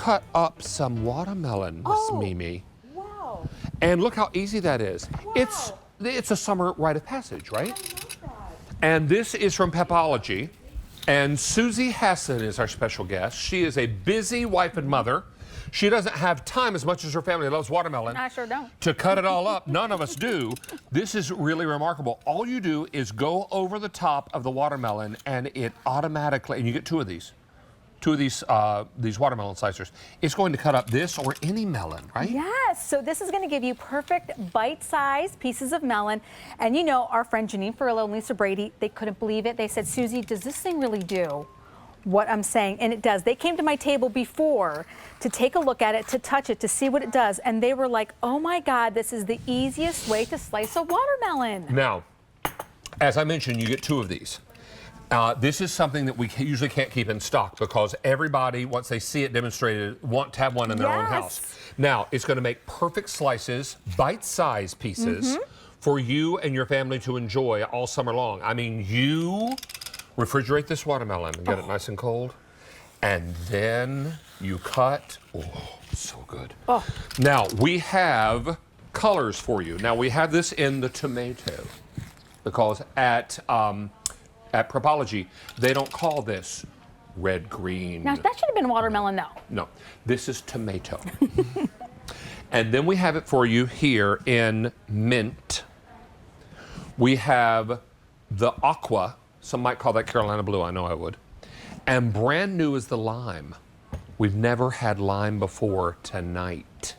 cut up some watermelon, Miss Mimi. Wow. And look how easy that is. Wow. It's a summer rite of passage, right? I love that. And this is from Prepology. And Susie Hassan is our special guest. She is a busy wife and mother. She doesn't have time, as much as her family loves watermelon, I sure don't, to cut it all up. None of us do. This is really remarkable. All you do is go over the top of the watermelon, and it automatically, and you get two of these watermelon slicers. It's going to cut up this or any melon, right? Yes, so this is going to give you perfect bite-sized pieces of melon. And you know, our friend Janine Ferrillo and Lisa Brady, they couldn't believe it. They said, Susie, does this thing really do what I'm saying? And it does. They came to my table before to take a look at it, to touch it, to see what it does. And they were like, oh my God, this is the easiest way to slice a watermelon. Now, as I mentioned, you get two of these. This is something that we usually can't keep in stock because everybody, once they see it demonstrated, want to have one in their own house. Now, it's going to make perfect slices, bite-sized pieces for you and your family to enjoy all summer long. I mean, you refrigerate this watermelon and get it nice and cold, and then you cut. Oh, so good. Oh. Now, we have colors for you. Now, we have this in the tomato because at Prepology, they don't call this red, green. Now, that should have been watermelon, though. No, this is tomato. And then we have it for you here in mint. We have the aqua. Some might call that Carolina blue. I know I would. And brand new is the lime. We've never had lime before tonight.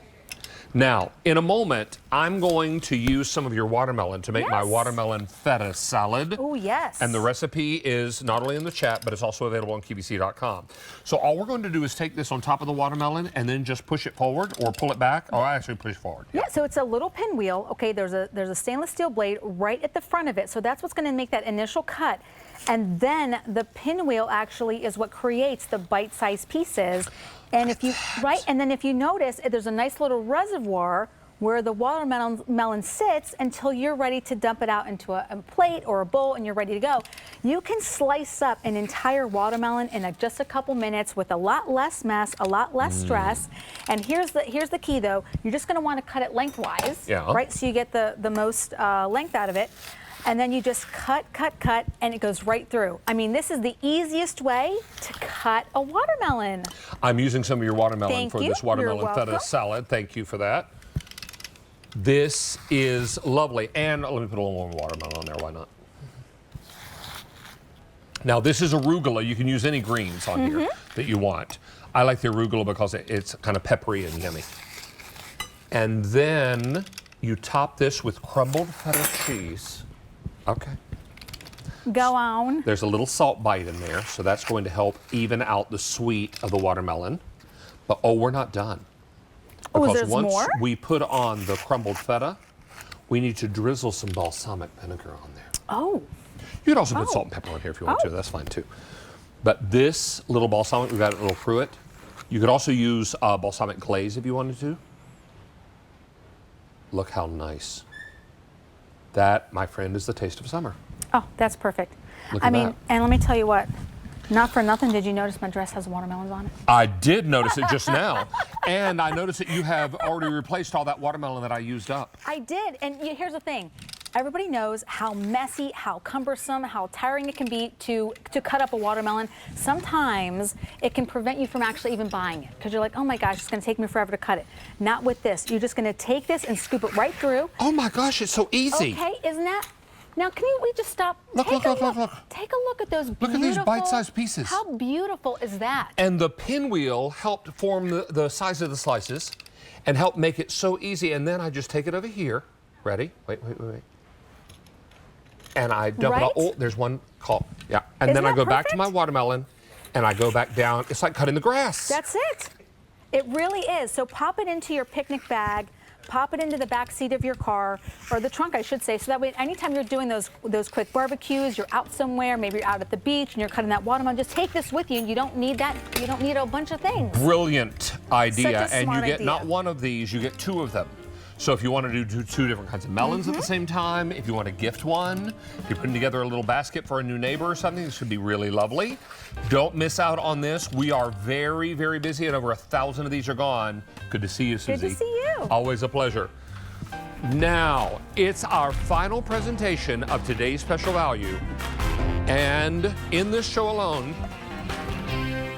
Now, in a moment, I'm going to use some of your watermelon to make my watermelon feta salad. Oh, yes. And the recipe is not only in the chat, but it's also available on QVC.com. So all we're going to do is take this on top of the watermelon and then just push it forward or pull it back. Oh, I actually push forward. Yeah, so it's a little pinwheel. Okay, there's a stainless steel blade right at the front of it. So that's what's going to make that initial cut. And then the pinwheel actually is what creates the bite-sized pieces. And if you, and then if you notice, there's a nice little reservoir where the watermelon sits until you're ready to dump it out into a plate or a bowl and you're ready to go. You can slice up an entire watermelon in just a couple minutes with a lot less mess, a lot less stress. And here's the key though, you're just gonna wanna cut it lengthwise, right? So you get the most length out of it. And then you just cut, and it goes right through. I mean, this is the easiest way to cut a watermelon. I'm using some of your watermelon for this watermelon feta salad. Thank you for that. This is lovely. And let me put a little more watermelon on there, why not? Now, this is arugula. You can use any greens on here that you want. I like the arugula because it's kind of peppery and yummy. And then you top this with crumbled feta cheese. Okay. Go on. There's a little salt bite in there, so that's going to help even out the sweet of the watermelon. But oh, we're not done. Because once we put on the crumbled feta, we need to drizzle some balsamic vinegar on there. Oh. You could also put salt and pepper on here if you want to. That's fine too. But this little balsamic, we've got a little fruit. You could also use balsamic glaze if you wanted to. Look how nice. That, my friend, is the taste of summer. Oh, that's perfect. Look at that. And let me tell you what, not for nothing did you notice my dress has watermelons on it? I did notice it just now. And I noticed that you have already replaced all that watermelon that I used up. I did, and here's the thing. Everybody knows how messy, how cumbersome, how tiring it can be to cut up a watermelon. Sometimes it can prevent you from actually even buying it because you're like, oh my gosh, it's going to take me forever to cut it. Not with this. You're just going to take this and scoop it right through. Oh my gosh, it's so easy. Okay, isn't that? Now, we just stop? Look. Take a look at those beautiful. Look at these bite-sized pieces. How beautiful is that? And the pinwheel helped form the size of the slices and helped make it so easy. And then I just take it over here. Ready? Wait. And I dump it all. Oh, there's one call. Yeah. And then I go back to my watermelon and I go back down. It's like cutting the grass. That's it. It really is. So pop it into your picnic bag. Pop it into the back seat of your car, or the trunk, I should say, so that way anytime you're doing those quick barbecues, you're out somewhere, maybe you're out at the beach and you're cutting that watermelon, just take this with you and you don't need that, you don't need a bunch of things. Brilliant idea. Such a smart and you get idea. not one of these, you get two of them. So if you want to do two different kinds of melons at the same time, if you want to gift one, if you're putting together a little basket for a new neighbor or something, this should be really lovely. Don't miss out on this. We are very, very busy, and over 1,000 of these are gone. Good to see you, Susie. Good to see you. Always a pleasure. Now, it's our final presentation of today's special value. And in this show alone,